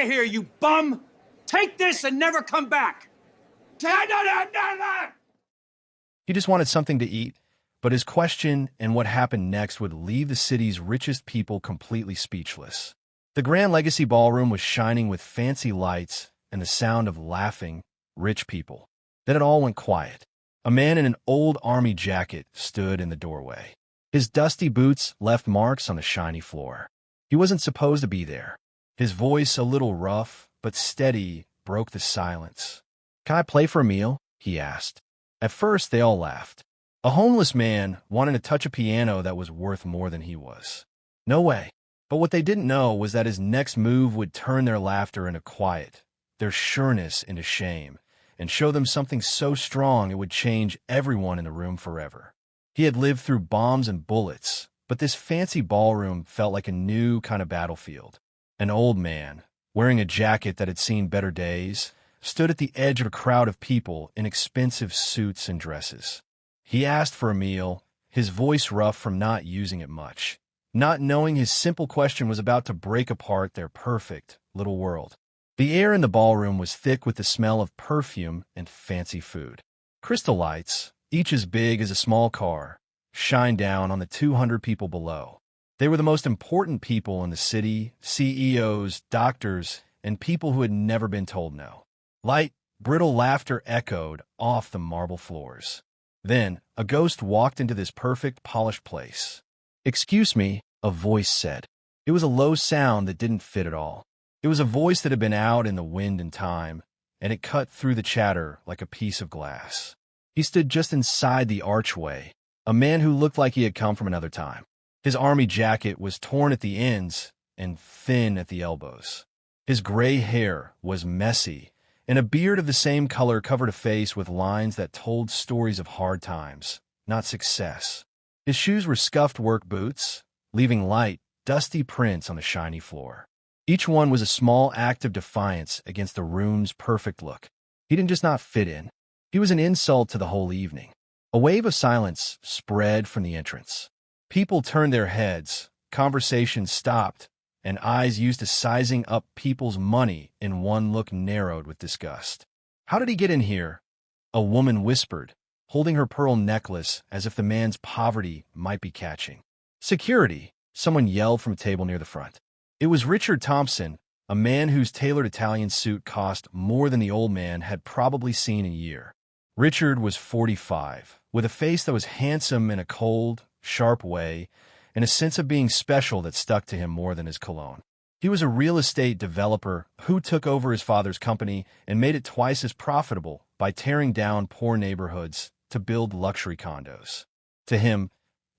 of here, you bum! Take this and never come back! He just wanted something to eat, but his question and what happened next would leave the city's richest people completely speechless. The Grand Legacy Ballroom was shining with fancy lights and the sound of laughing, rich people. Then it all went quiet. A man in an old army jacket stood in the doorway. His dusty boots left marks on the shiny floor. He wasn't supposed to be there. His voice, a little rough but steady, broke the silence. "Can I play for a meal?" he asked. At first, they all laughed. A homeless man wanted to touch a piano that was worth more than he was. No way. But what they didn't know was that his next move would turn their laughter into quiet, their sureness into shame, and show them something so strong it would change everyone in the room forever. He had lived through bombs and bullets, but this fancy ballroom felt like a new kind of battlefield. An old man, wearing a jacket that had seen better days, stood at the edge of a crowd of people in expensive suits and dresses. He asked for a meal, his voice rough from not using it much, not knowing his simple question was about to break apart their perfect little world. The air in the ballroom was thick with the smell of perfume and fancy food. Crystal lights, each as big as a small car, shined down on the 200 people below. They were the most important people in the city, CEOs, doctors, and people who had never been told no. Light, brittle laughter echoed off the marble floors. Then, a ghost walked into this perfect, polished place. "Excuse me," a voice said. It was a low sound that didn't fit at all. It was a voice that had been out in the wind and time, and it cut through the chatter like a piece of glass. He stood just inside the archway, a man who looked like he had come from another time. His army jacket was torn at the ends and thin at the elbows. His gray hair was messy, and a beard of the same color covered a face with lines that told stories of hard times, not success. His shoes were scuffed work boots, leaving light, dusty prints on the shiny floor. Each one was a small act of defiance against the room's perfect look. He didn't just not fit in. He was an insult to the whole evening. A wave of silence spread from the entrance. People turned their heads, conversations stopped, and eyes used to sizing up people's money in one look narrowed with disgust. "How did he get in here?" a woman whispered, holding her pearl necklace as if the man's poverty might be catching. "Security," someone yelled from a table near the front. It was Richard Thompson, a man whose tailored Italian suit cost more than the old man had probably seen in a year. Richard was 45, with a face that was handsome in a cold, sharp way, and a sense of being special that stuck to him more than his cologne. He was a real estate developer who took over his father's company and made it twice as profitable by tearing down poor neighborhoods to build luxury condos. To him,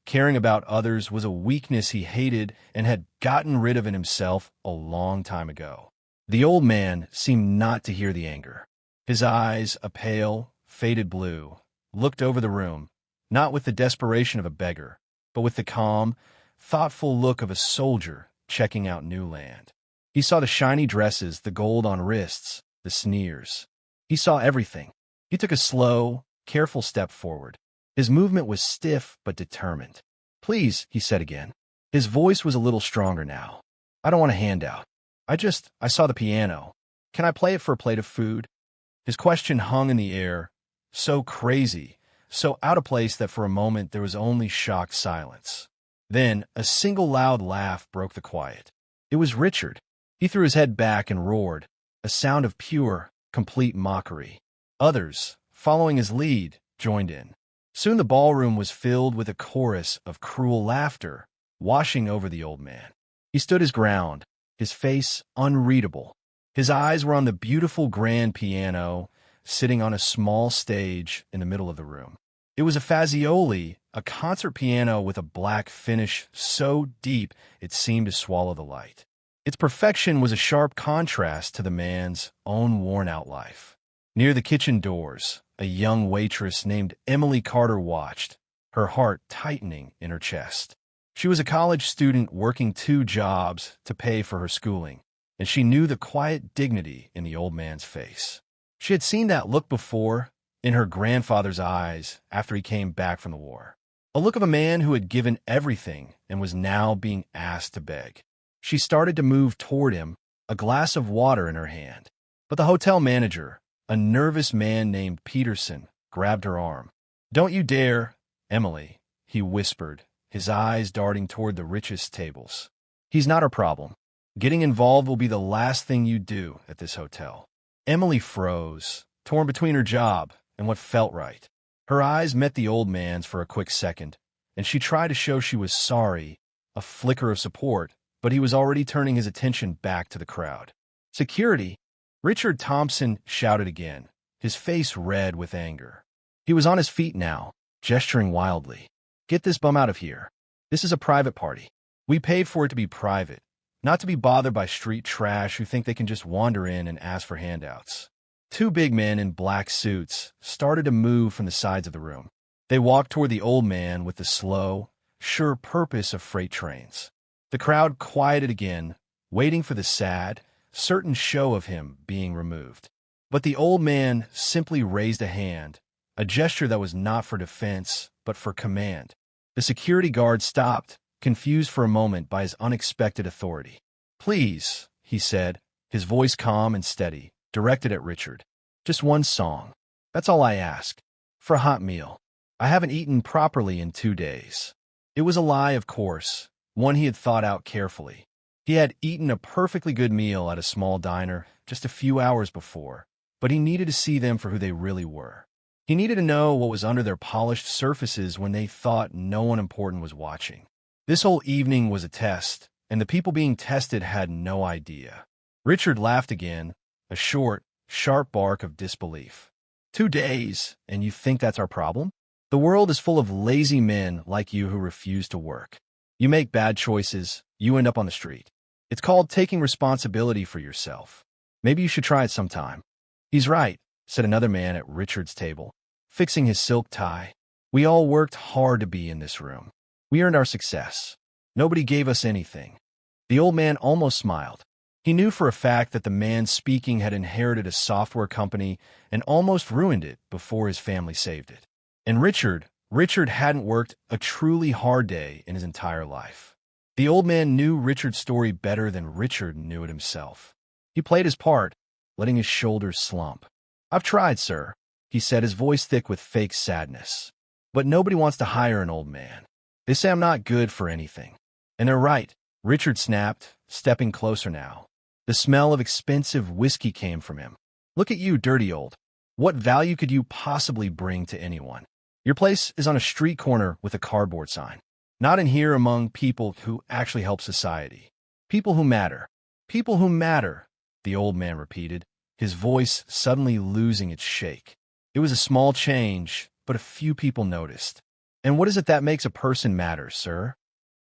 caring about others was a weakness he hated and had gotten rid of in himself a long time ago. The old man seemed not to hear the anger. His eyes, a pale, faded blue, looked over the room, not with the desperation of a beggar, but with the calm, thoughtful look of a soldier checking out new land. He saw the shiny dresses, the gold on wrists, the sneers. He saw everything. He took a slow, careful step forward. His movement was stiff but determined. "Please," he said again. His voice was a little stronger now. "I don't want a handout. I saw the piano. Can I play it for a plate of food?" His question hung in the air, so crazy, so out of place that for a moment there was only shocked silence. Then a single loud laugh broke the quiet. It was Richard. He threw his head back and roared, a sound of pure, complete mockery. Others, following his lead, joined in. Soon the ballroom was filled with a chorus of cruel laughter, washing over the old man. He stood his ground, his face unreadable. His eyes were on the beautiful grand piano, sitting on a small stage in the middle of the room. It was a Fazioli, a concert piano with a black finish so deep it seemed to swallow the light. Its perfection was a sharp contrast to the man's own worn-out life. Near the kitchen doors, a young waitress named Emily Carter watched, her heart tightening in her chest. She was a college student working 2 jobs to pay for her schooling, and she knew the quiet dignity in the old man's face. She had seen that look before, in her grandfather's eyes after he came back from the war. A look of a man who had given everything and was now being asked to beg. She started to move toward him, a glass of water in her hand. But the hotel manager, a nervous man named Peterson, grabbed her arm. "Don't you dare, Emily," he whispered, his eyes darting toward the richest tables. "He's not our problem. Getting involved will be the last thing you do at this hotel." Emily froze, torn between her job and what felt right. Her eyes met the old man's for a quick second, and she tried to show she was sorry, a flicker of support, but he was already turning his attention back to the crowd. "Security!" Richard Thompson shouted again, his face red with anger. He was on his feet now, gesturing wildly. "Get this bum out of here. This is a private party. We paid for it to be private, not to be bothered by street trash who think they can just wander in and ask for handouts." Two big men in black suits started to move from the sides of the room. They walked toward the old man with the slow, sure purpose of freight trains. The crowd quieted again, waiting for the sad, certain show of him being removed. But the old man simply raised a hand, a gesture that was not for defense, but for command. The security guard stopped, confused for a moment by his unexpected authority. "Please," he said, his voice calm and steady, directed at Richard. "Just one song. That's all I ask. For a hot meal. I haven't eaten properly in 2 days." It was a lie, of course, one he had thought out carefully. He had eaten a perfectly good meal at a small diner just a few hours before, but he needed to see them for who they really were. He needed to know what was under their polished surfaces when they thought no one important was watching. This whole evening was a test, and the people being tested had no idea. Richard laughed again, a short, sharp bark of disbelief. 2 days, and you think that's our problem? The world is full of lazy men like you who refuse to work. You make bad choices, you end up on the street. It's called taking responsibility for yourself. Maybe you should try it sometime." "He's right," said another man at Richard's table, fixing his silk tie. "We all worked hard to be in this room. We earned our success. Nobody gave us anything." The old man almost smiled. He knew for a fact that the man speaking had inherited a software company and almost ruined it before his family saved it. And Richard hadn't worked a truly hard day in his entire life. The old man knew Richard's story better than Richard knew it himself. He played his part, letting his shoulders slump. "I've tried, sir," he said, his voice thick with fake sadness. "But nobody wants to hire an old man. They say I'm not good for anything." "And they're right," Richard snapped, stepping closer now. The smell of expensive whiskey came from him. "Look at you, dirty old. What value could you possibly bring to anyone? Your place is on a street corner with a cardboard sign. Not in here among people who actually help society. People who matter. People who matter," the old man repeated, his voice suddenly losing its shake. It was a small change, but a few people noticed. "And what is it that makes a person matter, sir?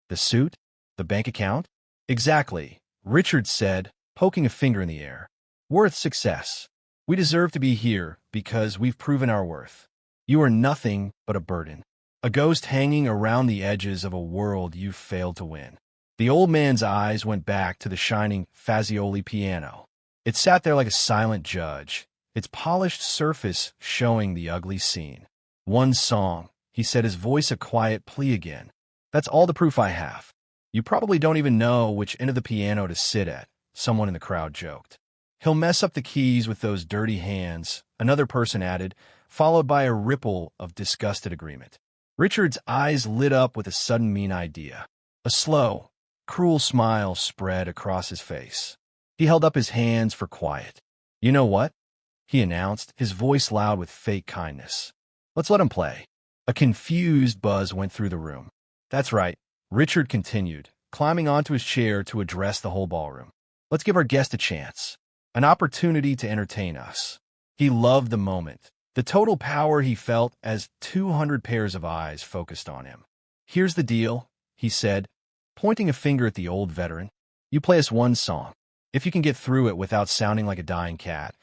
The suit? The bank account?" "Exactly," Richard said, poking a finger in the air. "Worth success. We deserve to be here because we've proven our worth. You are nothing but a burden, a ghost hanging around the edges of a world you've failed to win." The old man's eyes went back to the shining Fazioli piano. It sat there like a silent judge, its polished surface showing the ugly scene. "One song," he said, his voice a quiet plea again. "That's all the proof I have. You probably don't even know which end of the piano to sit at," someone in the crowd joked. "He'll mess up the keys with those dirty hands," another person added, followed by a ripple of disgusted agreement. Richard's eyes lit up with a sudden mean idea. A slow, cruel smile spread across his face. He held up his hands for quiet. "You know what?" he announced, his voice loud with fake kindness. "Let's let him play." A confused buzz went through the room. "That's right," Richard continued, climbing onto his chair to address the whole ballroom. "Let's give our guest a chance, an opportunity to entertain us." He loved the moment, the total power he felt as 200 pairs of eyes focused on him. "Here's the deal," he said, pointing a finger at the old veteran. "You play us one song. If you can get through it without sounding like a dying cat,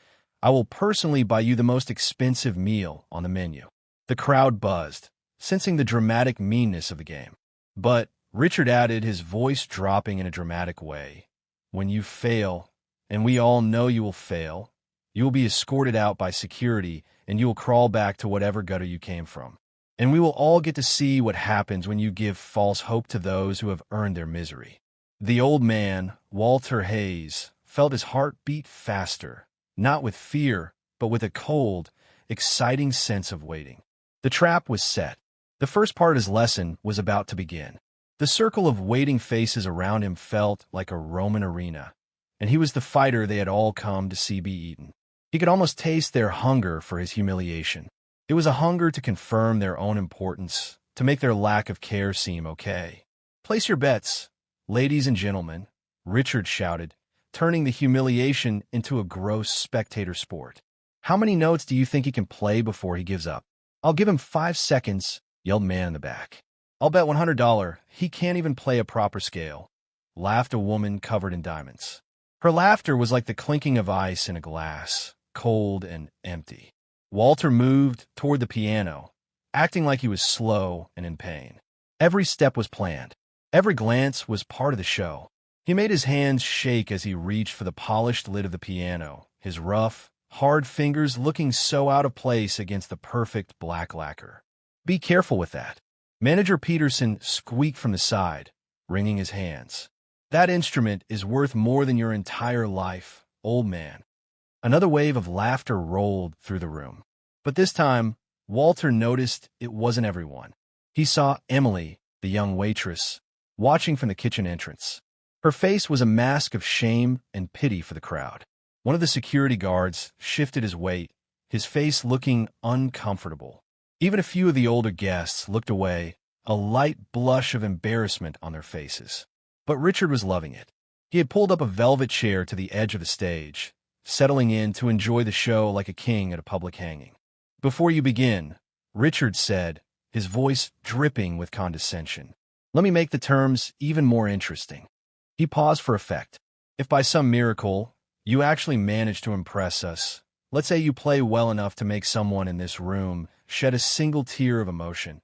I will personally buy you the most expensive meal on the menu." The crowd buzzed, sensing the dramatic meanness of the game. "But," Richard added, his voice dropping in a dramatic way, "when you fail, and we all know you will fail, you will be escorted out by security and you will crawl back to whatever gutter you came from. And we will all get to see what happens when you give false hope to those who have earned their misery." The old man, Walter Hayes, felt his heart beat faster, not with fear, but with a cold, exciting sense of waiting. The trap was set. The first part of his lesson was about to begin. The circle of waiting faces around him felt like a Roman arena, and he was the fighter they had all come to see be eaten. He could almost taste their hunger for his humiliation. It was a hunger to confirm their own importance, to make their lack of care seem okay. "Place your bets, ladies and gentlemen," Richard shouted, turning the humiliation into a gross spectator sport. "How many notes do you think he can play before he gives up?" "I'll give him 5 seconds," yelled man in the back. "I'll bet $100 he can't even play a proper scale," laughed a woman covered in diamonds. Her laughter was like the clinking of ice in a glass, cold and empty. Walter moved toward the piano, acting like he was slow and in pain. Every step was planned. Every glance was part of the show. He made his hands shake as he reached for the polished lid of the piano, his rough, hard fingers looking so out of place against the perfect black lacquer. "Be careful with that," Manager Peterson squeaked from the side, wringing his hands. "That instrument is worth more than your entire life, old man." Another wave of laughter rolled through the room. But this time, Walter noticed it wasn't everyone. He saw Emily, the young waitress, watching from the kitchen entrance. Her face was a mask of shame and pity for the crowd. One of the security guards shifted his weight, his face looking uncomfortable. Even a few of the older guests looked away, a light blush of embarrassment on their faces. But Richard was loving it. He had pulled up a velvet chair to the edge of the stage, settling in to enjoy the show like a king at a public hanging. "Before you begin," Richard said, his voice dripping with condescension, "let me make the terms even more interesting." He paused for effect. "If by some miracle you actually manage to impress us, let's say you play well enough to make someone in this room shed a single tear of emotion,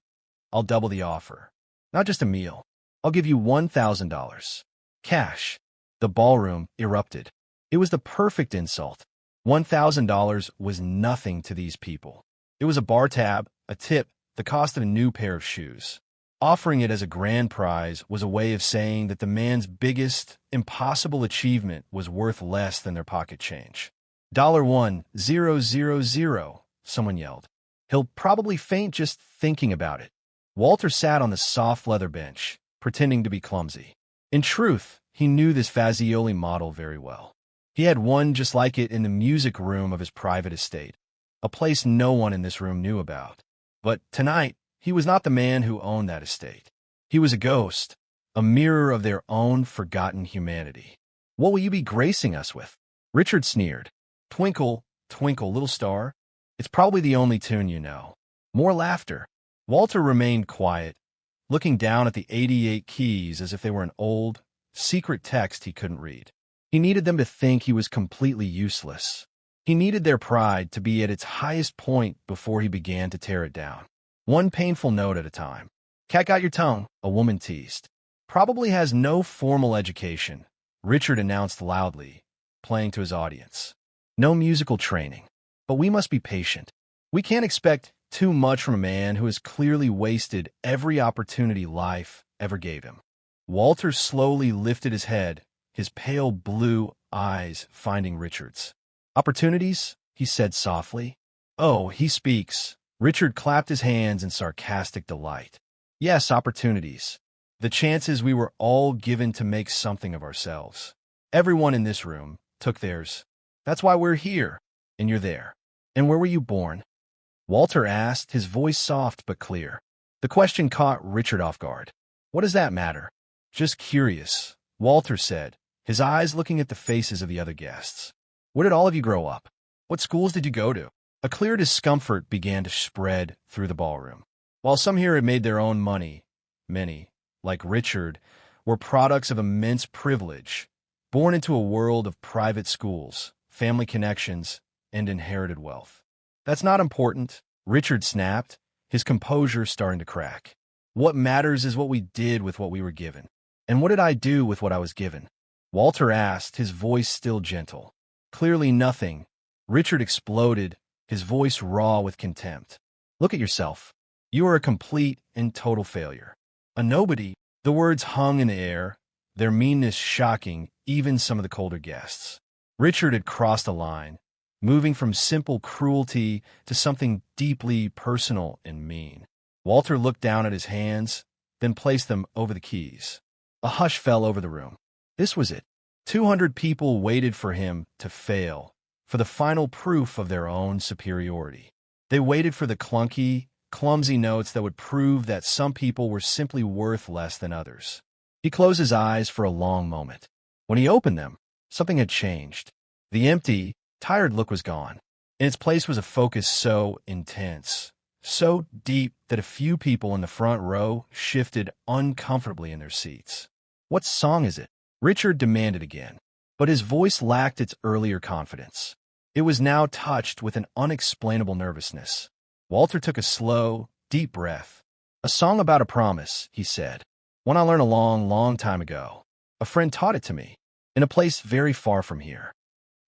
I'll double the offer. Not just a meal. I'll give you $1,000. Cash." The ballroom erupted. It was the perfect insult. $1,000 was nothing to these people. It was a bar tab, a tip, the cost of a new pair of shoes. Offering it as a grand prize was a way of saying that the man's biggest, impossible achievement was worth less than their pocket change. $1,000, someone yelled. "He'll probably faint just thinking about it." Walter sat on the soft leather bench, pretending to be clumsy. In truth, he knew this Fazioli model very well. He had one just like it in the music room of his private estate, a place no one in this room knew about. But tonight, he was not the man who owned that estate. He was a ghost, a mirror of their own forgotten humanity. "What will you be gracing us with?" Richard sneered. "Twinkle, twinkle, little star. It's probably the only tune you know." More laughter. Walter remained quiet, looking down at the 88 keys as if they were an old, secret text he couldn't read. He needed them to think he was completely useless. He needed their pride to be at its highest point before he began to tear it down. One painful note at a time. "Cat got your tongue," a woman teased. "Probably has no formal education," Richard announced loudly, playing to his audience. "No musical training. But we must be patient. We can't expect too much from a man who has clearly wasted every opportunity life ever gave him." Walter slowly lifted his head, his pale blue eyes finding Richard's. "Opportunities?" he said softly. "Oh, he speaks." Richard clapped his hands in sarcastic delight. "Yes, opportunities. The chances we were all given to make something of ourselves. Everyone in this room took theirs. That's why we're here, and you're there. And where were you born?" Walter asked, his voice soft but clear. The question caught Richard off guard. "What does that matter?" "Just curious," Walter said, his eyes looking at the faces of the other guests. "Where did all of you grow up? What schools did you go to?" A clear discomfort began to spread through the ballroom. While some here had made their own money, many, like Richard, were products of immense privilege, born into a world of private schools, family connections, and inherited wealth. "That's not important," Richard snapped, his composure starting to crack. "What matters is what we did with what we were given." "And what did I do with what I was given?" Walter asked, his voice still gentle. "Clearly nothing," Richard exploded, his voice raw with contempt. "Look at yourself. You are a complete and total failure. A nobody." The words hung in the air, their meanness shocking even some of the colder guests. Richard had crossed a line, moving from simple cruelty to something deeply personal and mean. Walter looked down at his hands, then placed them over the keys. A hush fell over the room. This was it. 200 people waited for him to fail, for the final proof of their own superiority. They waited for the clunky, clumsy notes that would prove that some people were simply worth less than others. He closed his eyes for a long moment. When he opened them, something had changed. The empty, tired look was gone. In its place was a focus so intense, so deep that a few people in the front row shifted uncomfortably in their seats. "What song is it?" Richard demanded again, but his voice lacked its earlier confidence. It was now touched with an unexplainable nervousness. Walter took a slow, deep breath. "A song about a promise," he said. "One I learned a long, long time ago. A friend taught it to me, in a place very far from here."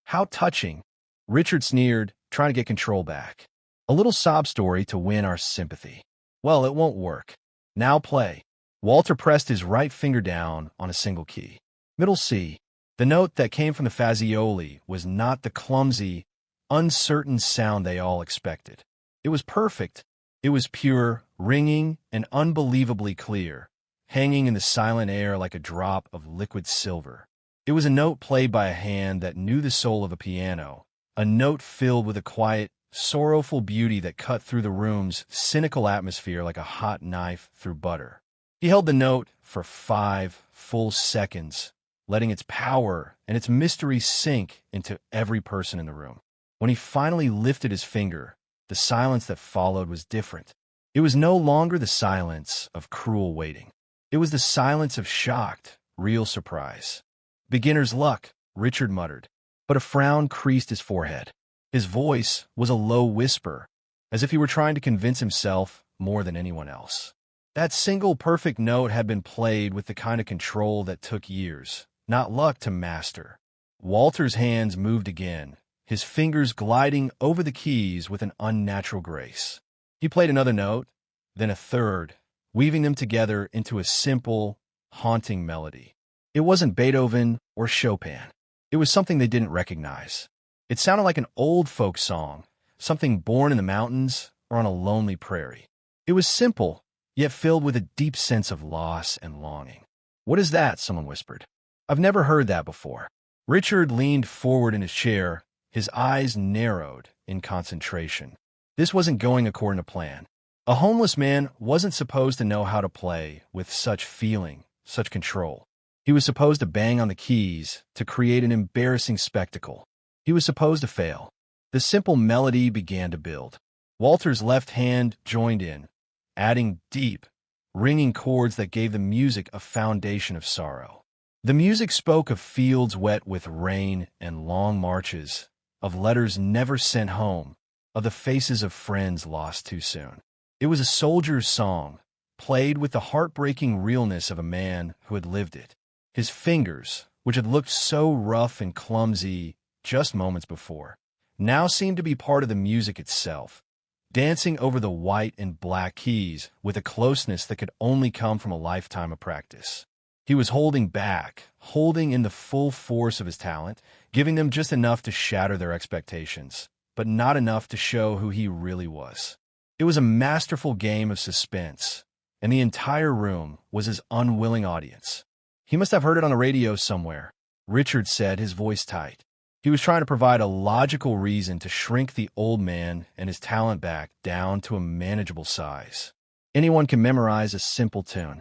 "How touching," Richard sneered, trying to get control back. "A little sob story to win our sympathy." "Well, it won't work. Now play." Walter pressed his right finger down on a single key. Middle C. The note that came from the Fazioli was not the clumsy, uncertain sound they all expected. It was perfect. It was pure, ringing, and unbelievably clear, hanging in the silent air like a drop of liquid silver. It was a note played by a hand that knew the soul of a piano, a note filled with a quiet, sorrowful beauty that cut through the room's cynical atmosphere like a hot knife through butter. He held the note for 5 full seconds, letting its power and its mystery sink into every person in the room. When he finally lifted his finger, the silence that followed was different. It was no longer the silence of cruel waiting. It was the silence of shocked, real surprise. "Beginner's luck," Richard muttered, but a frown creased his forehead. His voice was a low whisper, as if he were trying to convince himself more than anyone else. That single perfect note had been played with the kind of control that took years, not luck, to master. Walter's hands moved again, his fingers gliding over the keys with an unnatural grace. He played another note, then a third, weaving them together into a simple, haunting melody. It wasn't Beethoven or Chopin. It was something they didn't recognize. It sounded like an old folk song, something born in the mountains or on a lonely prairie. It was simple, yet filled with a deep sense of loss and longing. "What is that?" someone whispered. "I've never heard that before." Richard leaned forward in his chair, his eyes narrowed in concentration. This wasn't going according to plan. A homeless man wasn't supposed to know how to play with such feeling, such control. He was supposed to bang on the keys to create an embarrassing spectacle. He was supposed to fail. The simple melody began to build. Walter's left hand joined in, adding deep, ringing chords that gave the music a foundation of sorrow. The music spoke of fields wet with rain and long marches, of letters never sent home, of the faces of friends lost too soon. It was a soldier's song, played with the heartbreaking realness of a man who had lived it. His fingers, which had looked so rough and clumsy just moments before, now seemed to be part of the music itself, dancing over the white and black keys with a closeness that could only come from a lifetime of practice. He was holding back, holding in the full force of his talent, giving them just enough to shatter their expectations, but not enough to show who he really was. It was a masterful game of suspense, and the entire room was his unwilling audience. "He must have heard it on the radio somewhere," Richard said, his voice tight. He was trying to provide a logical reason to shrink the old man and his talent back down to a manageable size. Anyone can memorize a simple tune.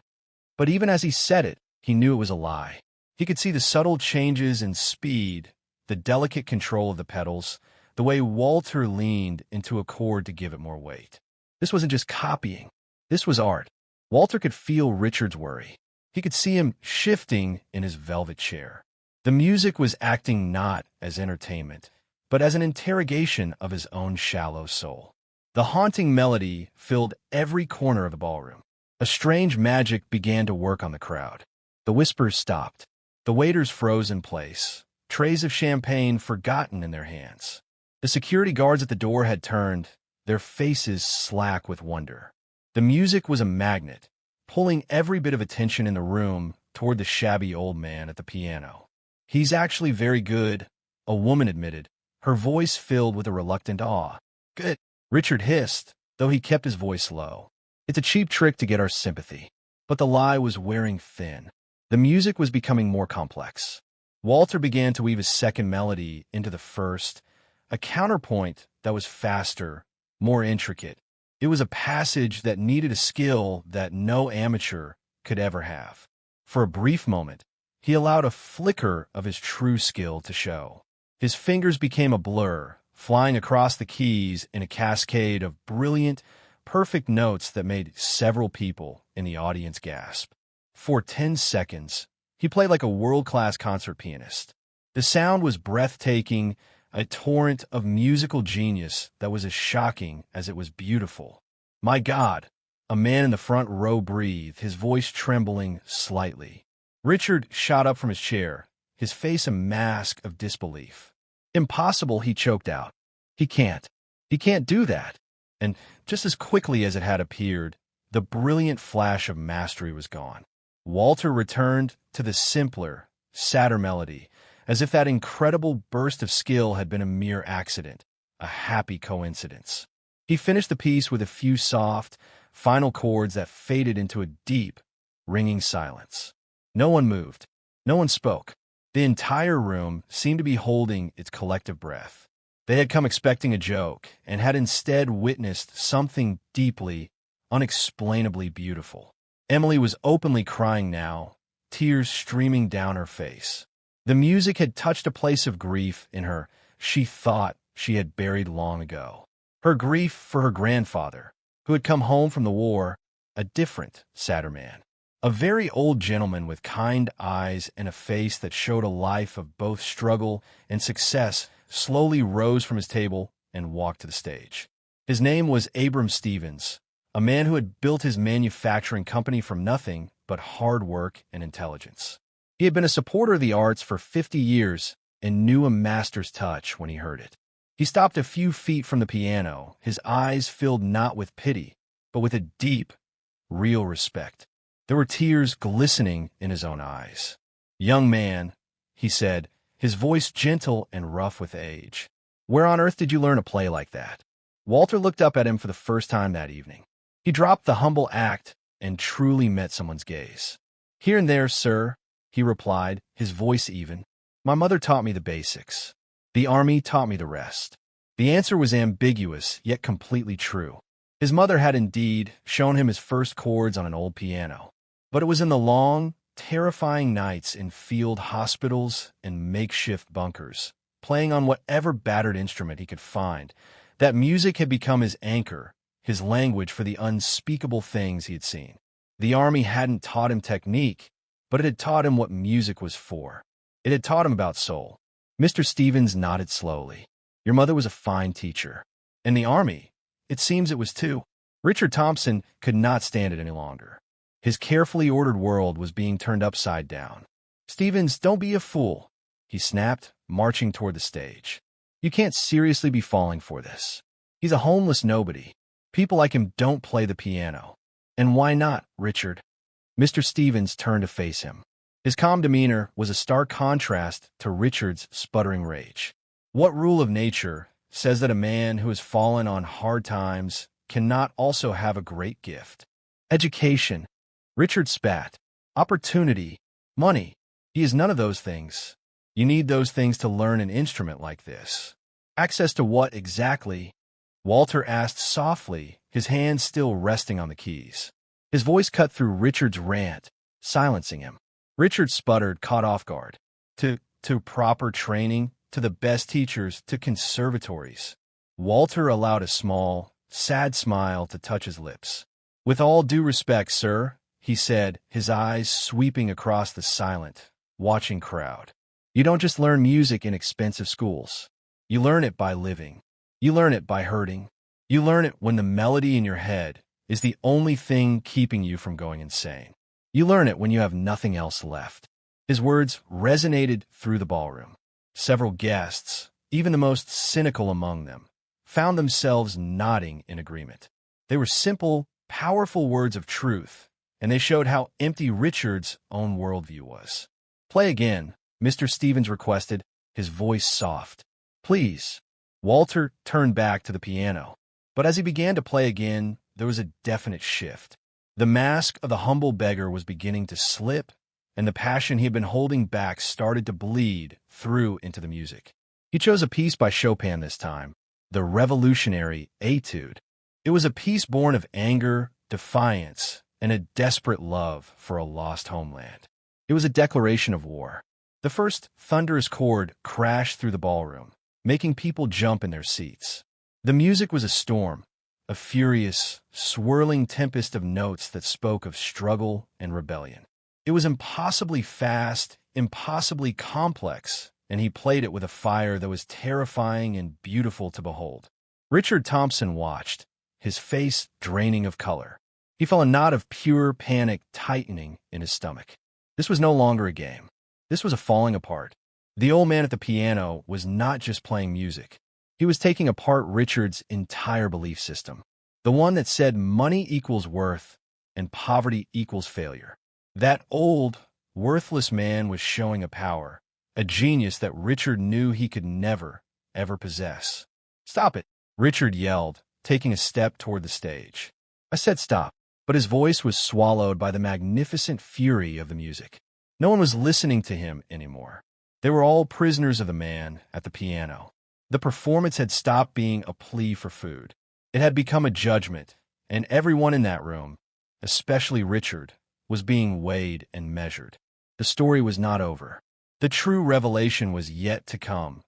But even as he said it, he knew it was a lie. He could see the subtle changes in speed, the delicate control of the pedals, the way Walter leaned into a chord to give it more weight. This wasn't just copying. This was art. Walter could feel Richard's worry. He could see him shifting in his velvet chair. The music was acting not as entertainment, but as an interrogation of his own shallow soul. The haunting melody filled every corner of the ballroom. A strange magic began to work on the crowd. The whispers stopped. The waiters froze in place, trays of champagne forgotten in their hands. The security guards at the door had turned, their faces slack with wonder. The music was a magnet, pulling every bit of attention in the room toward the shabby old man at the piano. "He's actually very good," a woman admitted, her voice filled with a reluctant awe. "Good," Richard hissed, though he kept his voice low. "It's a cheap trick to get our sympathy." But the lie was wearing thin. The music was becoming more complex. Walter began to weave a second melody into the first, a counterpoint that was faster, more intricate. It was a passage that needed a skill that no amateur could ever have. For a brief moment, he allowed a flicker of his true skill to show. His fingers became a blur, flying across the keys in a cascade of brilliant, perfect notes that made several people in the audience gasp. For 10 seconds, he played like a world-class concert pianist. The sound was breathtaking, a torrent of musical genius that was as shocking as it was beautiful. "My God," a man in the front row breathed, his voice trembling slightly. Richard shot up from his chair, his face a mask of disbelief. "Impossible," he choked out. He can't do that." And just as quickly as it had appeared, the brilliant flash of mastery was gone. Walter returned to the simpler, sadder melody, as if that incredible burst of skill had been a mere accident, a happy coincidence. He finished the piece with a few soft, final chords that faded into a deep, ringing silence. No one moved. No one spoke. The entire room seemed to be holding its collective breath. They had come expecting a joke, and had instead witnessed something deeply, unexplainably beautiful. Emily was openly crying now, tears streaming down her face. The music had touched a place of grief in her she thought she had buried long ago. Her grief for her grandfather, who had come home from the war, a different, sadder man. A very old gentleman with kind eyes and a face that showed a life of both struggle and success slowly rose from his table and walked to the stage. His name was Abram Stevens, a man who had built his manufacturing company from nothing but hard work and intelligence. He had been a supporter of the arts for 50 years and knew a master's touch when he heard it. He stopped a few feet from the piano, his eyes filled not with pity, but with a deep, real respect. There were tears glistening in his own eyes. "Young man," he said, his voice gentle and rough with age, "where on earth did you learn to play like that?" Walter looked up at him for the first time that evening. He dropped the humble act and truly met someone's gaze. "Here and there, sir," he replied, his voice even. "My mother taught me the basics. The army taught me the rest." The answer was ambiguous, yet completely true. His mother had indeed shown him his first chords on an old piano. But it was in the long, terrifying nights in field hospitals and makeshift bunkers, playing on whatever battered instrument he could find, that music had become his anchor, his language for the unspeakable things he had seen. The army hadn't taught him technique, but it had taught him what music was for. It had taught him about soul. Mr. Stevens nodded slowly. "Your mother was a fine teacher. And the army, it seems it was too." Richard Thompson could not stand it any longer. His carefully ordered world was being turned upside down. "Stevens, don't be a fool," he snapped, marching toward the stage. "You can't seriously be falling for this. He's a homeless nobody. People like him don't play the piano." "And why not, Richard?" Mr. Stevens turned to face him. His calm demeanor was a stark contrast to Richard's sputtering rage. "What rule of nature says that a man who has fallen on hard times cannot also have a great gift? Education." Richard spat. "Opportunity. Money. He is none of those things. You need those things to learn an instrument like this." "Access to what exactly?" Walter asked softly, his hands still resting on the keys. His voice cut through Richard's rant, silencing him. Richard sputtered, caught off guard. To proper training, to the best teachers, to conservatories." Walter allowed a small, sad smile to touch his lips. "With all due respect, sir," he said, his eyes sweeping across the silent, watching crowd. "You don't just learn music in expensive schools. You learn it by living. You learn it by hurting. You learn it when the melody in your head is the only thing keeping you from going insane. You learn it when you have nothing else left." His words resonated through the ballroom. Several guests, even the most cynical among them, found themselves nodding in agreement. They were simple, powerful words of truth, and they showed how empty Richard's own worldview was. "Play again," Mr. Stevens requested, his voice soft. "Please." Walter turned back to the piano. But as he began to play again, there was a definite shift. The mask of the humble beggar was beginning to slip, and the passion he had been holding back started to bleed through into the music. He chose a piece by Chopin this time, the revolutionary Etude. It was a piece born of anger, defiance, and a desperate love for a lost homeland. It was a declaration of war. The first thunderous chord crashed through the ballroom, making people jump in their seats. The music was a storm, a furious, swirling tempest of notes that spoke of struggle and rebellion. It was impossibly fast, impossibly complex, and he played it with a fire that was terrifying and beautiful to behold. Richard Thompson watched, his face draining of color. He felt a knot of pure panic tightening in his stomach. This was no longer a game. This was a falling apart. The old man at the piano was not just playing music. He was taking apart Richard's entire belief system, the one that said money equals worth and poverty equals failure. That old, worthless man was showing a power, a genius that Richard knew he could never, ever possess. "Stop it," Richard yelled, taking a step toward the stage. "I said stop," but his voice was swallowed by the magnificent fury of the music. No one was listening to him anymore. They were all prisoners of the man at the piano. The performance had stopped being a plea for food. It had become a judgment, and everyone in that room, especially Richard, was being weighed and measured. The story was not over. The true revelation was yet to come,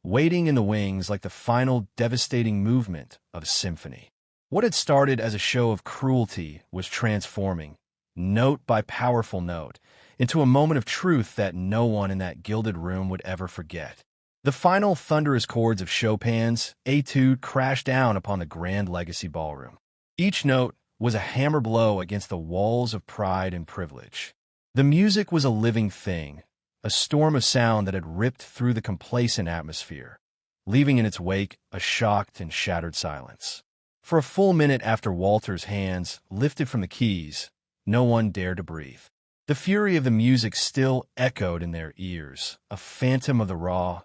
waiting in the wings like the final devastating movement of a symphony. What had started as a show of cruelty was transforming, note by powerful note, into a moment of truth that no one in that gilded room would ever forget. The final thunderous chords of Chopin's Etude crashed down upon the grand legacy ballroom. Each note was a hammer blow against the walls of pride and privilege. The music was a living thing, a storm of sound that had ripped through the complacent atmosphere, leaving in its wake a shocked and shattered silence. For a full minute after Walter's hands lifted from the keys, no one dared to breathe. The fury of the music still echoed in their ears, a phantom of the raw,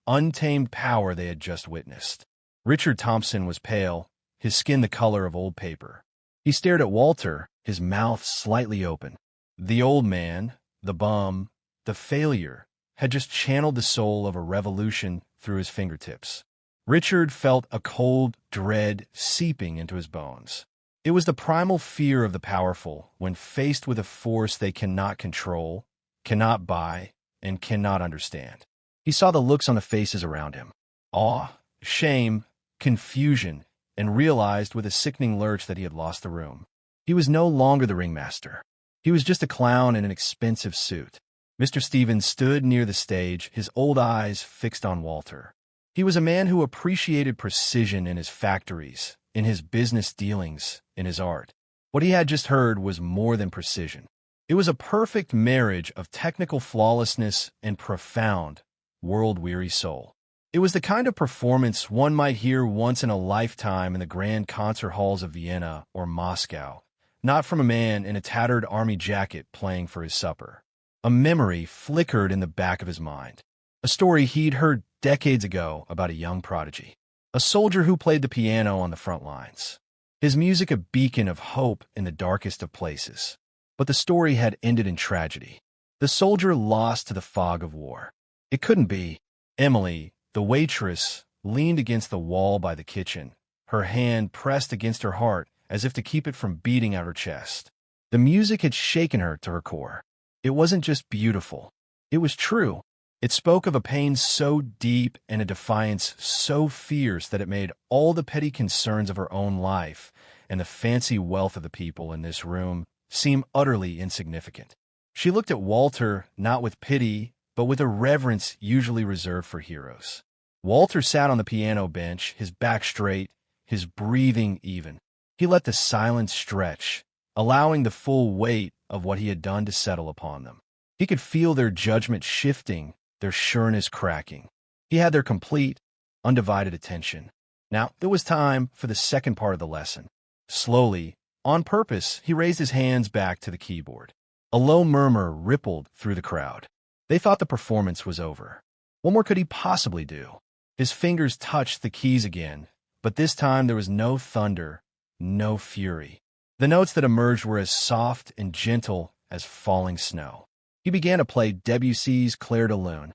untamed power they had just witnessed. Richard Thompson was pale, his skin the color of old paper. He stared at Walter, his mouth slightly open. The old man, the bum, the failure, had just channeled the soul of a revolution through his fingertips. Richard felt a cold dread seeping into his bones. It was the primal fear of the powerful when faced with a force they cannot control, cannot buy, and cannot understand. He saw the looks on the faces around him. Awe, shame, confusion, and realized with a sickening lurch that he had lost the room. He was no longer the ringmaster. He was just a clown in an expensive suit. Mr. Stevens stood near the stage, his old eyes fixed on Walter. He was a man who appreciated precision in his factories, in his business dealings, in his art. What he had just heard was more than precision. It was a perfect marriage of technical flawlessness and profound, world-weary soul. It was the kind of performance one might hear once in a lifetime in the grand concert halls of Vienna or Moscow, not from a man in a tattered army jacket playing for his supper. A memory flickered in the back of his mind. A story he'd heard decades ago about a young prodigy, a soldier who played the piano on the front lines. His music a beacon of hope in the darkest of places. But the story had ended in tragedy. The soldier lost to the fog of war. It couldn't be. Emily, the waitress, leaned against the wall by the kitchen, her hand pressed against her heart as if to keep it from beating out her chest. The music had shaken her to her core. It wasn't just beautiful. It was true. It spoke of a pain so deep and a defiance so fierce that it made all the petty concerns of her own life and the fancy wealth of the people in this room seem utterly insignificant. She looked at Walter not with pity, but with a reverence usually reserved for heroes. Walter sat on the piano bench, his back straight, his breathing even. He let the silence stretch, allowing the full weight of what he had done to settle upon them. He could feel their judgment shifting, their sureness cracking. He had their complete, undivided attention. Now, it was time for the second part of the lesson. Slowly, On purpose, he raised his hands back to the keyboard. A low murmur rippled through the crowd. They thought the performance was over. What more could he possibly do? His fingers touched the keys again, but this time there was no thunder, no fury. The notes that emerged were as soft and gentle as falling snow. He began to play Debussy's Clair de Lune.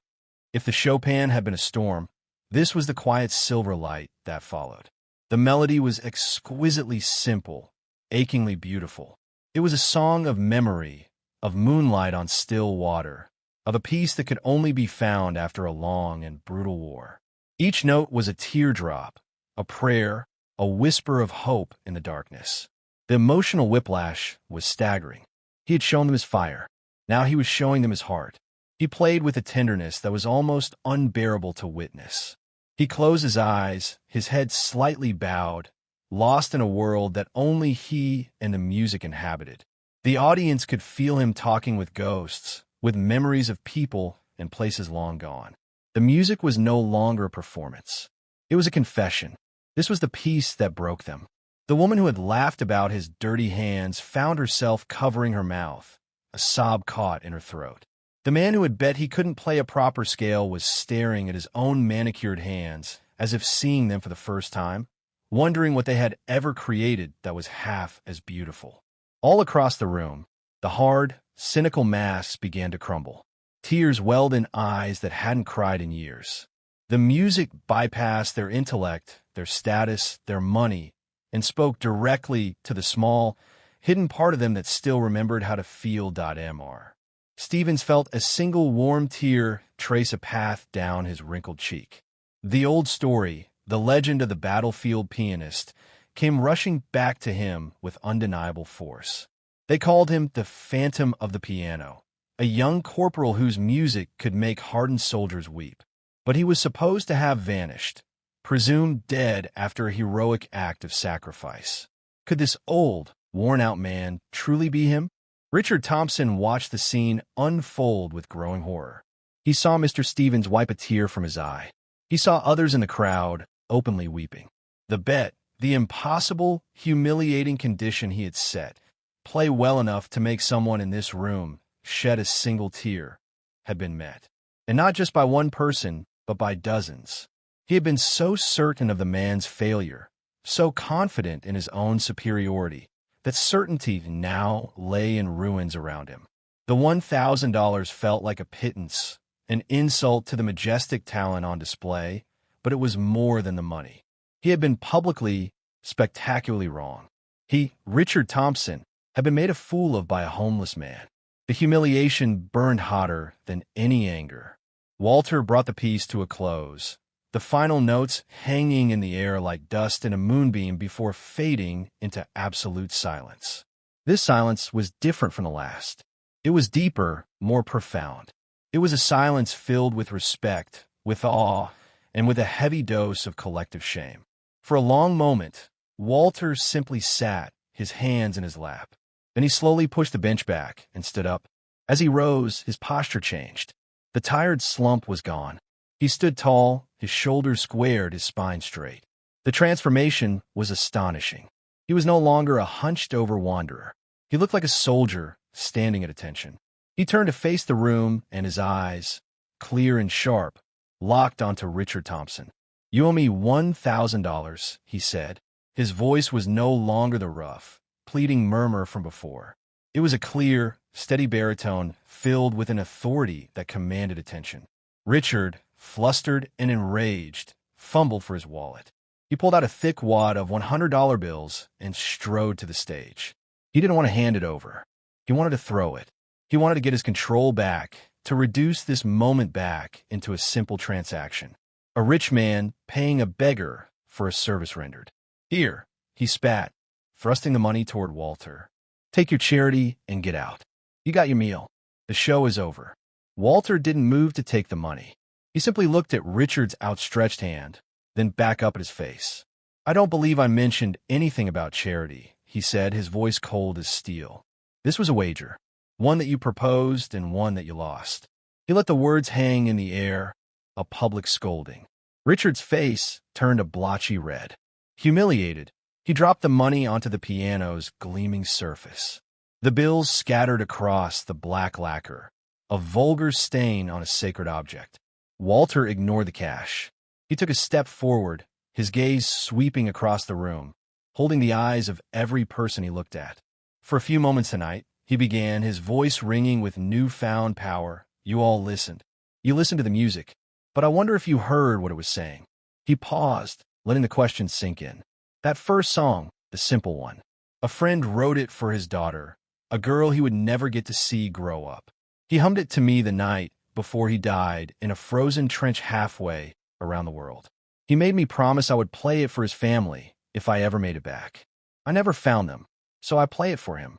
If the Chopin had been a storm, this was the quiet silver light that followed. The melody was exquisitely simple, achingly beautiful. It was a song of memory, of moonlight on still water, of a peace that could only be found after a long and brutal war. Each note was a teardrop, a prayer, a whisper of hope in the darkness. The emotional whiplash was staggering. He had shown them his fire. Now he was showing them his heart. He played with a tenderness that was almost unbearable to witness. He closed his eyes, his head slightly bowed, lost in a world that only he and the music inhabited. The audience could feel him talking with ghosts, with memories of people and places long gone. The music was no longer a performance. It was a confession. This was the piece that broke them. The woman who had laughed about his dirty hands found herself covering her mouth, a sob caught in her throat. The man who had bet he couldn't play a proper scale was staring at his own manicured hands, as if seeing them for the first time, wondering what they had ever created that was half as beautiful. All across the room, the hard, cynical masks began to crumble. Tears welled in eyes that hadn't cried in years. The music bypassed their intellect, their status, their money, and spoke directly to the small, hidden part of them that still remembered how to feel. Mr. Stevens felt a single warm tear trace a path down his wrinkled cheek. The old story, the legend of the battlefield pianist, came rushing back to him with undeniable force. They called him the Phantom of the Piano, a young corporal whose music could make hardened soldiers weep. But he was supposed to have vanished, presumed dead after a heroic act of sacrifice. Could this old, worn-out man truly be him? Richard Thompson watched the scene unfold with growing horror. He saw Mr. Stevens wipe a tear from his eye. He saw others in the crowd openly weeping. The bet, the impossible, humiliating condition he had set, play well enough to make someone in this room shed a single tear, had been met. And not just by one person, but by dozens. He had been so certain of the man's failure, so confident in his own superiority, that certainty now lay in ruins around him. The $1,000 felt like a pittance, an insult to the majestic talent on display, but it was more than the money. He had been publicly, spectacularly wrong. He, Richard Thompson, had been made a fool of by a homeless man. The humiliation burned hotter than any anger. Walter brought the piece to a close, the final notes hanging in the air like dust in a moonbeam before fading into absolute silence. This silence was different from the last. It was deeper, more profound. It was a silence filled with respect, with awe, and with a heavy dose of collective shame. For a long moment, Walter simply sat, his hands in his lap. Then he slowly pushed the bench back and stood up. As he rose, his posture changed. The tired slump was gone. He stood tall, his shoulders squared, his spine straight. The transformation was astonishing. He was no longer a hunched-over wanderer. He looked like a soldier standing at attention. He turned to face the room, and his eyes, clear and sharp, locked onto Richard Thompson. "You owe me $1,000, he said. His voice was no longer the rough, pleading murmur from before. It was a clear, steady baritone filled with an authority that commanded attention. Richard, flustered and enraged, fumbled for his wallet. He pulled out a thick wad of $100 bills and strode to the stage. He didn't want to hand it over. He wanted to throw it. He wanted to get his control back, to reduce this moment back into a simple transaction. A rich man paying a beggar for a service rendered. "Here," he spat, thrusting the money toward Walter. "Take your charity and get out. You got your meal. The show is over." Walter didn't move to take the money. He simply looked at Richard's outstretched hand, then back up at his face. "I don't believe I mentioned anything about charity," he said, his voice cold as steel. "This was a wager, one that you proposed and one that you lost." He let the words hang in the air, a public scolding. Richard's face turned a blotchy red. Humiliated, He dropped the money onto the piano's gleaming surface. The bills scattered across the black lacquer, a vulgar stain on a sacred object. Walter ignored the cash. He took a step forward, his gaze sweeping across the room, holding the eyes of every person he looked at. For a few moments tonight, he began, his voice ringing with newfound power. You all listened. You listened to the music, but I wonder if you heard what it was saying. He paused, letting the question sink in. That first song, the simple one. A friend wrote it for his daughter, a girl he would never get to see grow up. He hummed it to me the night before he died in a frozen trench halfway around the world. He made me promise I would play it for his family if I ever made it back. I never found them, so I play it for him.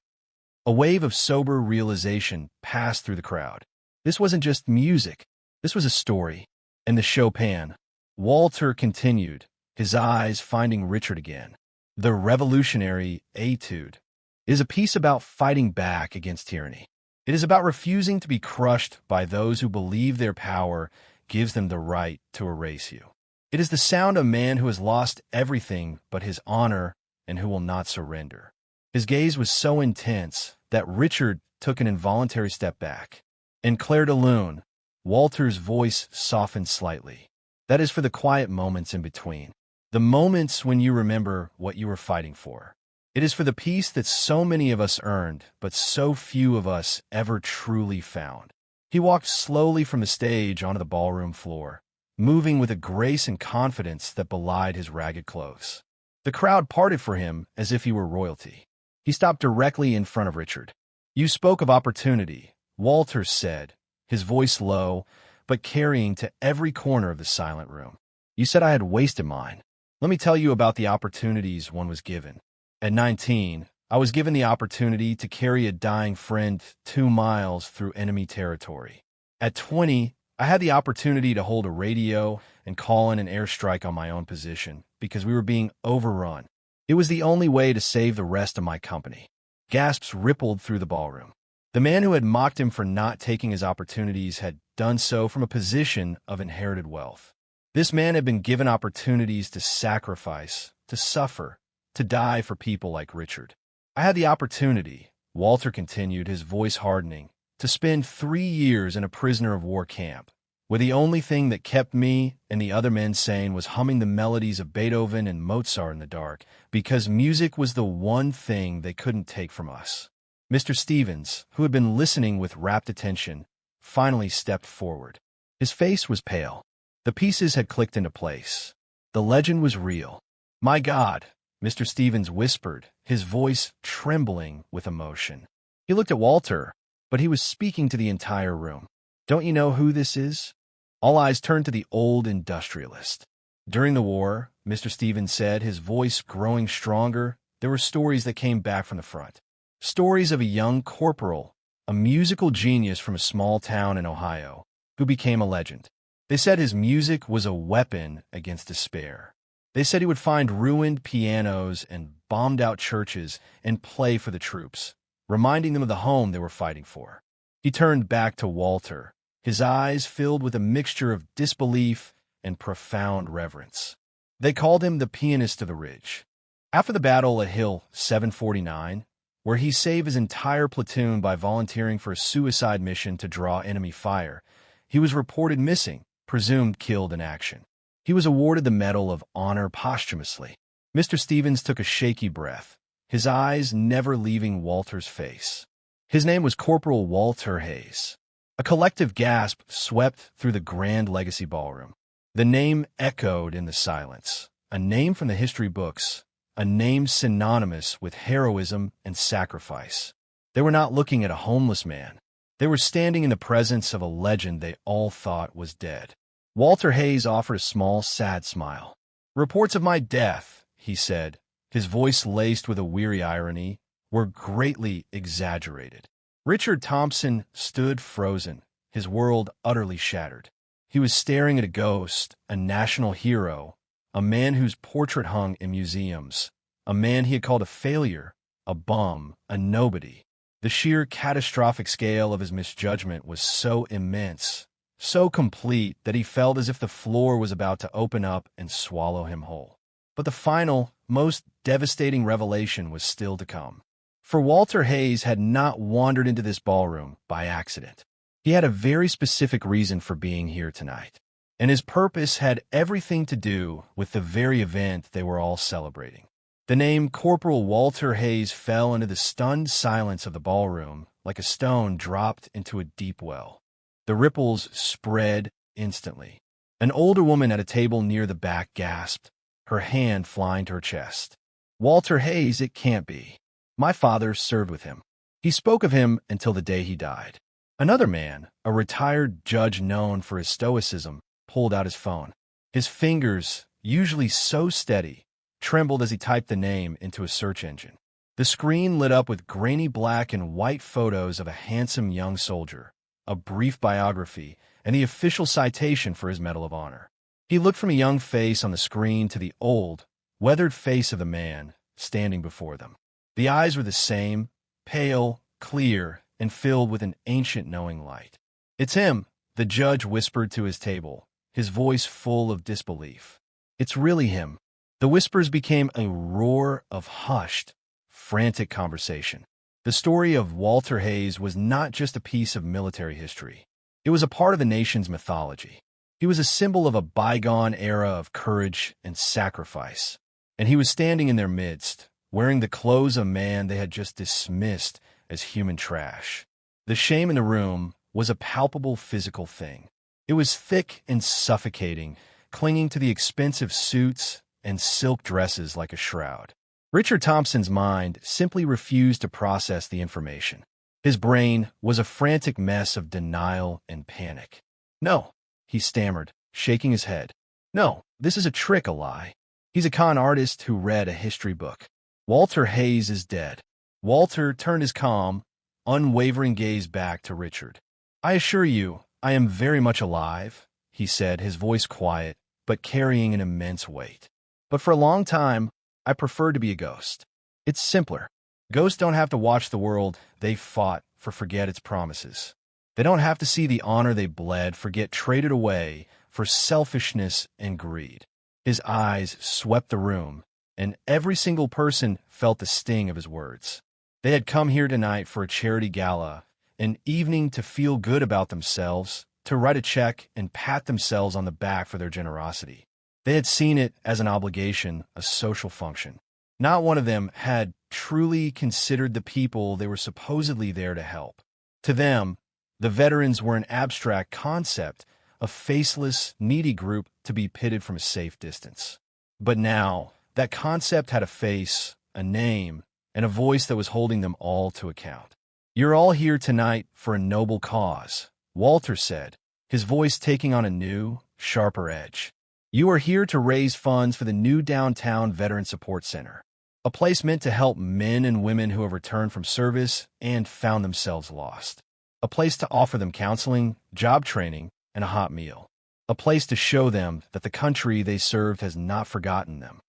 A wave of sober realization passed through the crowd. This wasn't just music. This was a story. And the Chopin. Walter continued, his eyes finding Richard again. The revolutionary etude is a piece about fighting back against tyranny. It is about refusing to be crushed by those who believe their power gives them the right to erase you. It is the sound of a man who has lost everything but his honor and who will not surrender. His gaze was so intense that Richard took an involuntary step back. In Clair de Lune, Walter's voice softened slightly. That is for the quiet moments in between. The moments when you remember what you were fighting for. It is for the peace that so many of us earned, but so few of us ever truly found. He walked slowly from the stage onto the ballroom floor, moving with a grace and confidence that belied his ragged clothes. The crowd parted for him as if he were royalty. He stopped directly in front of Richard. You spoke of opportunity, Walter said, his voice low, but carrying to every corner of the silent room. You said I had wasted mine. Let me tell you about the opportunities one was given. At 19, I was given the opportunity to carry a dying friend 2 miles through enemy territory. At 20, I had the opportunity to hold a radio and call in an airstrike on my own position because we were being overrun. It was the only way to save the rest of my company. Gasps rippled through the ballroom. The man who had mocked him for not taking his opportunities had done so from a position of inherited wealth. This man had been given opportunities to sacrifice, to suffer, to die for people like Richard. I had the opportunity, Walter continued, his voice hardening, to spend 3 years in a prisoner of war camp, where the only thing that kept me and the other men sane was humming the melodies of Beethoven and Mozart in the dark, because music was the one thing they couldn't take from us. Mr. Stevens, who had been listening with rapt attention, finally stepped forward. His face was pale. The pieces had clicked into place. The legend was real. My God, Mr. Stevens whispered, his voice trembling with emotion. He looked at Walter, but he was speaking to the entire room. Don't you know who this is? All eyes turned to the old industrialist. During the war, Mr. Stevens said, his voice growing stronger, there were stories that came back from the front. Stories of a young corporal, a musical genius from a small town in Ohio, who became a legend. They said his music was a weapon against despair. They said he would find ruined pianos and bombed-out churches and play for the troops, reminding them of the home they were fighting for. He turned back to Walter, his eyes filled with a mixture of disbelief and profound reverence. They called him the pianist of the ridge. After the battle at Hill 749, where he saved his entire platoon by volunteering for a suicide mission to draw enemy fire, he was reported missing, presumed killed in action. He was awarded the Medal of Honor posthumously. Mr. Stevens took a shaky breath, his eyes never leaving Walter's face. His name was Corporal Walter Hayes. A collective gasp swept through the Grand Legacy Ballroom. The name echoed in the silence, a name from the history books, a name synonymous with heroism and sacrifice. They were not looking at a homeless man. They were standing in the presence of a legend they all thought was dead. Walter Hayes offered a small, sad smile. Reports of my death, he said, his voice laced with a weary irony, were greatly exaggerated. Richard Thompson stood frozen, his world utterly shattered. He was staring at a ghost, a national hero, a man whose portrait hung in museums, a man he had called a failure, a bum, a nobody. The sheer catastrophic scale of his misjudgment was so immense, so complete that he felt as if the floor was about to open up and swallow him whole. But the final, most devastating revelation was still to come. For Walter Hayes had not wandered into this ballroom by accident. He had a very specific reason for being here tonight, and his purpose had everything to do with the very event they were all celebrating. The name Corporal Walter Hayes fell into the stunned silence of the ballroom like a stone dropped into a deep well. The ripples spread instantly. An older woman at a table near the back gasped, her hand flying to her chest. "Walter Hayes, it can't be. My father served with him. He spoke of him until the day he died." Another man, a retired judge known for his stoicism, pulled out his phone. His fingers, usually so steady, trembled as he typed the name into a search engine. The screen lit up with grainy black and white photos of a handsome young soldier, a brief biography, and the official citation for his Medal of Honor. He looked from a young face on the screen to the old, weathered face of the man standing before them. The eyes were the same, pale, clear, and filled with an ancient knowing light. "It's him," the judge whispered to his table, his voice full of disbelief. "It's really him." The whispers became a roar of hushed, frantic conversation. The story of Walter Hayes was not just a piece of military history. It was a part of the nation's mythology. He was a symbol of a bygone era of courage and sacrifice, and he was standing in their midst, wearing the clothes of man they had just dismissed as human trash. The shame in the room was a palpable physical thing. It was thick and suffocating, clinging to the expensive suits and silk dresses like a shroud. Richard Thompson's mind simply refused to process the information. His brain was a frantic mess of denial and panic. "No," he stammered, shaking his head. "No, this is a trick, a lie. He's a con artist who read a history book. Walter Hayes is dead." Walter turned his calm, unwavering gaze back to Richard. "I assure you, I am very much alive," he said, his voice quiet, but carrying an immense weight. "But for a long time, I preferred to be a ghost. It's simpler. Ghosts don't have to watch the world they fought forget its promises. They don't have to see the honor they bled get traded away for selfishness and greed." His eyes swept the room, and every single person felt the sting of his words. They had come here tonight for a charity gala, an evening to feel good about themselves, to write a check and pat themselves on the back for their generosity. They had seen it as an obligation, a social function. Not one of them had truly considered the people they were supposedly there to help. To them, the veterans were an abstract concept, a faceless, needy group to be pitted from a safe distance. But now, that concept had a face, a name, and a voice that was holding them all to account. "You're all here tonight for a noble cause," Walter said, his voice taking on a new, sharper edge. "You are here to raise funds for the new downtown Veteran Support Center, a place meant to help men and women who have returned from service and found themselves lost. A place to offer them counseling, job training, and a hot meal. A place to show them that the country they served has not forgotten them."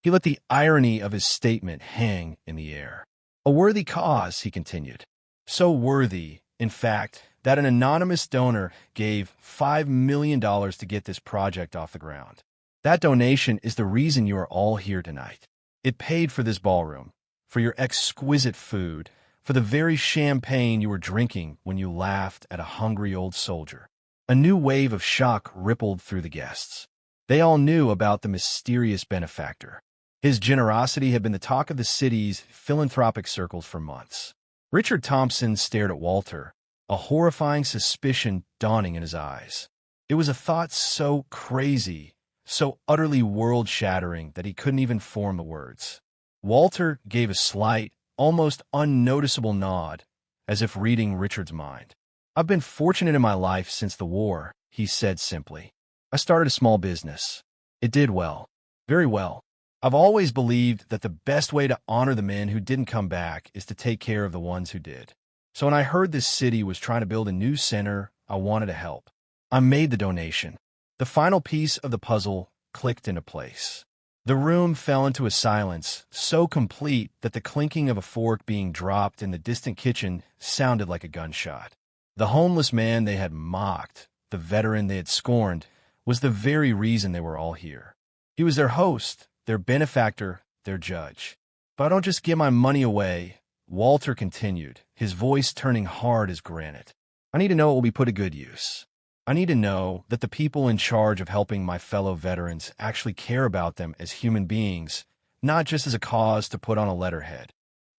He let the irony of his statement hang in the air. "A worthy cause," he continued. "So worthy, in fact, that an anonymous donor gave $5 million to get this project off the ground. That donation is the reason you are all here tonight. It paid for this ballroom, for your exquisite food, for the very champagne you were drinking when you laughed at a hungry old soldier." A new wave of shock rippled through the guests. They all knew about the mysterious benefactor. His generosity had been the talk of the city's philanthropic circles for months. Richard Thompson stared at Walter, a horrifying suspicion dawning in his eyes. It was a thought so crazy, so utterly world-shattering that he couldn't even form the words. Walter gave a slight, almost unnoticeable nod, as if reading Richard's mind. "I've been fortunate in my life since the war," he said simply. "I started a small business. It did well, very well. I've always believed that the best way to honor the men who didn't come back is to take care of the ones who did. So when I heard this city was trying to build a new center, I wanted to help. I made the donation." The final piece of the puzzle clicked into place. The room fell into a silence so complete that the clinking of a fork being dropped in the distant kitchen sounded like a gunshot. The homeless man they had mocked, the veteran they had scorned, was the very reason they were all here. He was their host, their benefactor, their judge. But I don't just give my money away, Walter continued, his voice turning hard as granite. I need to know it will be put to good use. I need to know that the people in charge of helping my fellow veterans actually care about them as human beings, not just as a cause to put on a letterhead.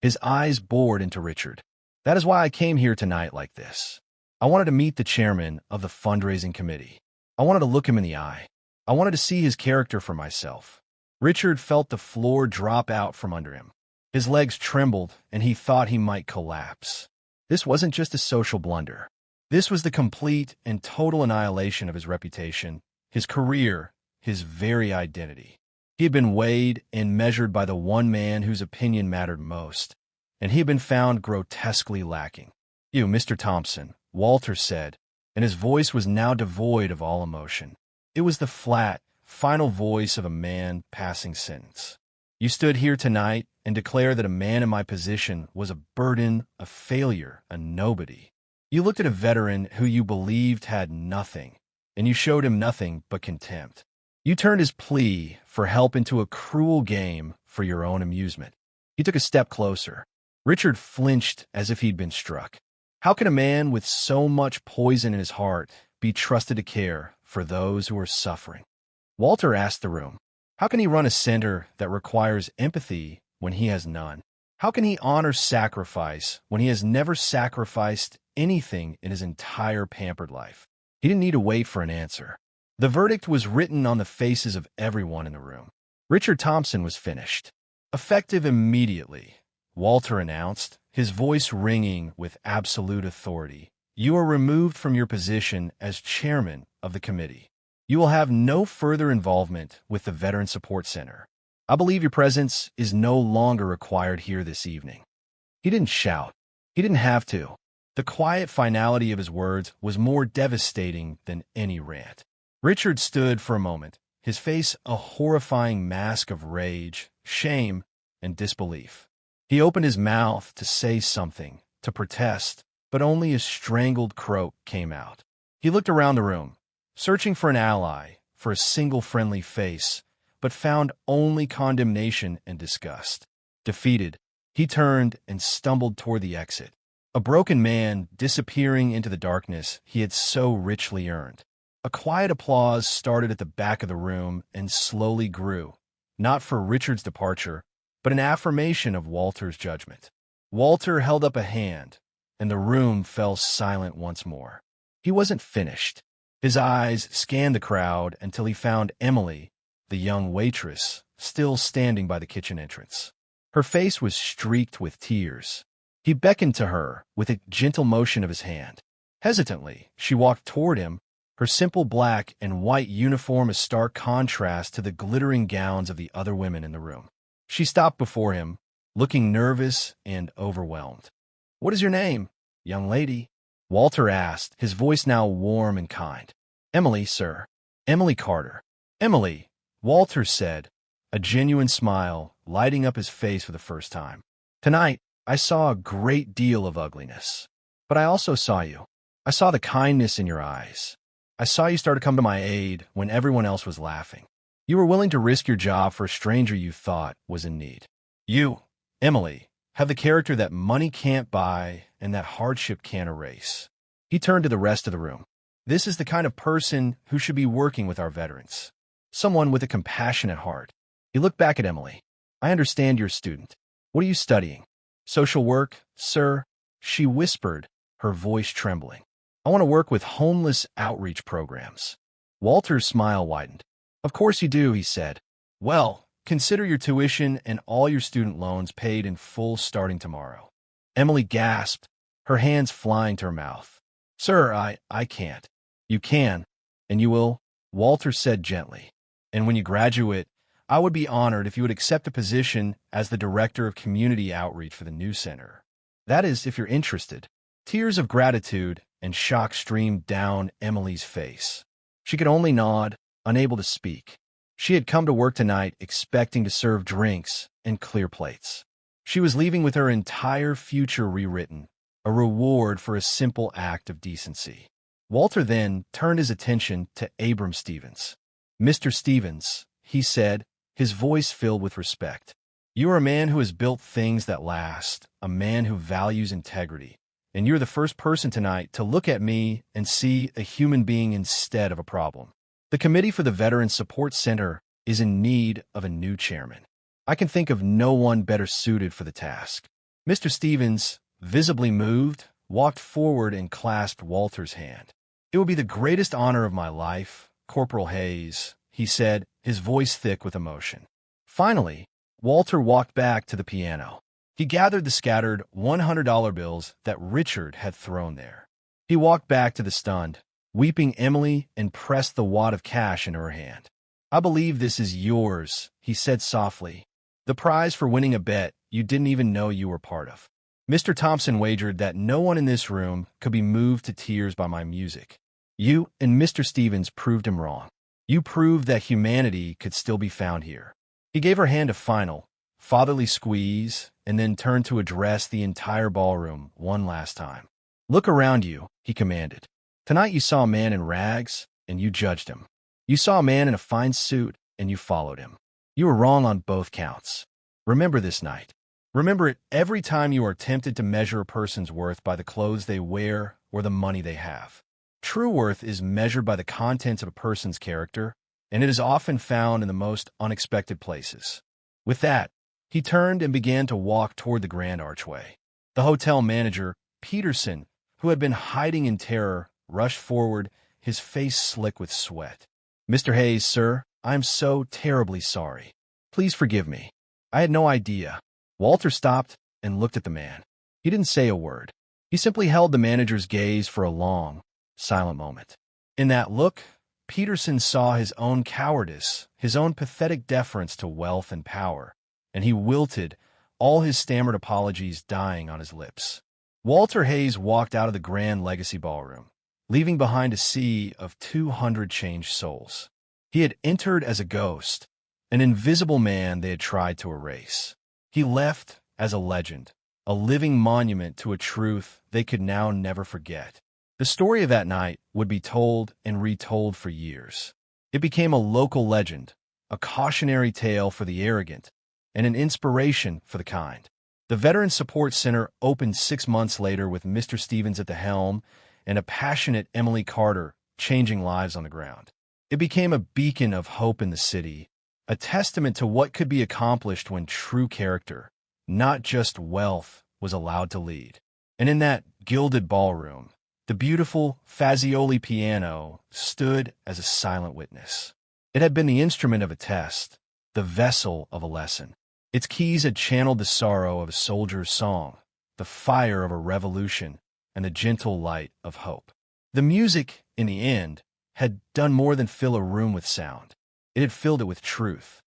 His eyes bored into Richard. That is why I came here tonight like this. I wanted to meet the chairman of the fundraising committee. I wanted to look him in the eye. I wanted to see his character for myself. Richard felt the floor drop out from under him. His legs trembled, and he thought he might collapse. This wasn't just a social blunder. This was the complete and total annihilation of his reputation, his career, his very identity. He had been weighed and measured by the one man whose opinion mattered most, and he had been found grotesquely lacking. "You, Mr. Thompson," Walter said, and his voice was now devoid of all emotion. It was the flat, final voice of a man passing sentence. "You stood here tonight and declared that a man in my position was a burden, a failure, a nobody. You looked at a veteran who you believed had nothing, and you showed him nothing but contempt. You turned his plea for help into a cruel game for your own amusement." He took a step closer. Richard flinched as if he'd been struck. How can a man with so much poison in his heart be trusted to care for those who are suffering? Walter asked the room. How can he run a center that requires empathy when he has none? How can he honor sacrifice when he has never sacrificed anything in his entire pampered life? He didn't need to wait for an answer. The verdict was written on the faces of everyone in the room. Richard Thompson was finished. Effective immediately, Walter announced, his voice ringing with absolute authority. You are removed from your position as chairman of the committee. You will have no further involvement with the Veteran Support Center. I believe your presence is no longer required here this evening. He didn't shout. He didn't have to. The quiet finality of his words was more devastating than any rant. Richard stood for a moment, his face a horrifying mask of rage, shame, and disbelief. He opened his mouth to say something, to protest, but only a strangled croak came out. He looked around the room, searching for an ally, for a single friendly face, but found only condemnation and disgust. Defeated, he turned and stumbled toward the exit, a broken man disappearing into the darkness he had so richly earned. A quiet applause started at the back of the room and slowly grew, not for Richard's departure, but an affirmation of Walter's judgment. Walter held up a hand, and the room fell silent once more. He wasn't finished. His eyes scanned the crowd until he found Emily, the young waitress, still standing by the kitchen entrance. Her face was streaked with tears. He beckoned to her with a gentle motion of his hand. Hesitantly, she walked toward him, her simple black and white uniform a stark contrast to the glittering gowns of the other women in the room. She stopped before him, looking nervous and overwhelmed. "What is your name, young lady?" Walter asked, his voice now warm and kind. "Emily, sir. Emily Carter." "Emily," Walter said, a genuine smile lighting up his face for the first time. "Tonight, I saw a great deal of ugliness. But I also saw you. I saw the kindness in your eyes. I saw you start to come to my aid when everyone else was laughing. You were willing to risk your job for a stranger you thought was in need. You, Emily, have the character that money can't buy and that hardship can't erase." He turned to the rest of the room. "This is the kind of person who should be working with our veterans. Someone with a compassionate heart." He looked back at Emily. "I understand you're a student. What are you studying?" "Social work, sir," she whispered, her voice trembling. "I want to work with homeless outreach programs." Walter's smile widened. "Of course you do," he said. "Well, consider your tuition and all your student loans paid in full starting tomorrow." Emily gasped, her hands flying to her mouth. "Sir, I can't." "You can, and you will," Walter said gently. "And when you graduate, I would be honored if you would accept a position as the Director of Community Outreach for the new center. That is, if you're interested." Tears of gratitude and shock streamed down Emily's face. She could only nod, unable to speak. She had come to work tonight expecting to serve drinks and clear plates. She was leaving with her entire future rewritten, a reward for a simple act of decency. Walter then turned his attention to Abram Stevens. "Mr. Stevens," he said, his voice filled with respect. "You are a man who has built things that last, a man who values integrity, and you're the first person tonight to look at me and see a human being instead of a problem. The Committee for the Veteran Support Center is in need of a new chairman. I can think of no one better suited for the task." Mr. Stevens, visibly moved, walked forward and clasped Walter's hand. "It will be the greatest honor of my life, Corporal Hayes," he said, his voice thick with emotion. Finally, Walter walked back to the piano. He gathered the scattered $100 bills that Richard had thrown there. He walked back to the stunned, weeping Emily and pressed the wad of cash in her hand. "I believe this is yours," he said softly. "The prize for winning a bet you didn't even know you were part of." Mr. Thompson wagered that no one in this room could be moved to tears by my music. You and Mr. Stevens proved him wrong. You proved that humanity could still be found here. He gave her hand a final, fatherly squeeze, and then turned to address the entire ballroom one last time. "Look around you," he commanded. "Tonight you saw a man in rags, and you judged him. You saw a man in a fine suit, and you followed him. You were wrong on both counts. Remember this night. Remember it every time you are tempted to measure a person's worth by the clothes they wear or the money they have. True worth is measured by the contents of a person's character, and it is often found in the most unexpected places." With that, he turned and began to walk toward the grand archway. The hotel manager, Peterson, who had been hiding in terror, rushed forward, his face slick with sweat. "Mr. Hayes, sir, I am so terribly sorry. Please forgive me. I had no idea." Walter stopped and looked at the man. He didn't say a word. He simply held the manager's gaze for a long, silent moment. In that look, Peterson saw his own cowardice, his own pathetic deference to wealth and power, and he wilted, all his stammered apologies dying on his lips. Walter Hayes walked out of the Grand Legacy Ballroom, leaving behind a sea of 200 changed souls. He had entered as a ghost, an invisible man they had tried to erase. He left as a legend, a living monument to a truth they could now never forget. The story of that night would be told and retold for years. It became a local legend, a cautionary tale for the arrogant, and an inspiration for the kind. The Veteran Support Center opened 6 months later with Mr. Stevens at the helm and a passionate Emily Carter changing lives on the ground. It became a beacon of hope in the city, a testament to what could be accomplished when true character, not just wealth, was allowed to lead. And in that gilded ballroom, the beautiful Fazioli piano stood as a silent witness. It had been the instrument of a test, the vessel of a lesson. Its keys had channeled the sorrow of a soldier's song, the fire of a revolution, and the gentle light of hope. The music, in the end, had done more than fill a room with sound. It had filled it with truth.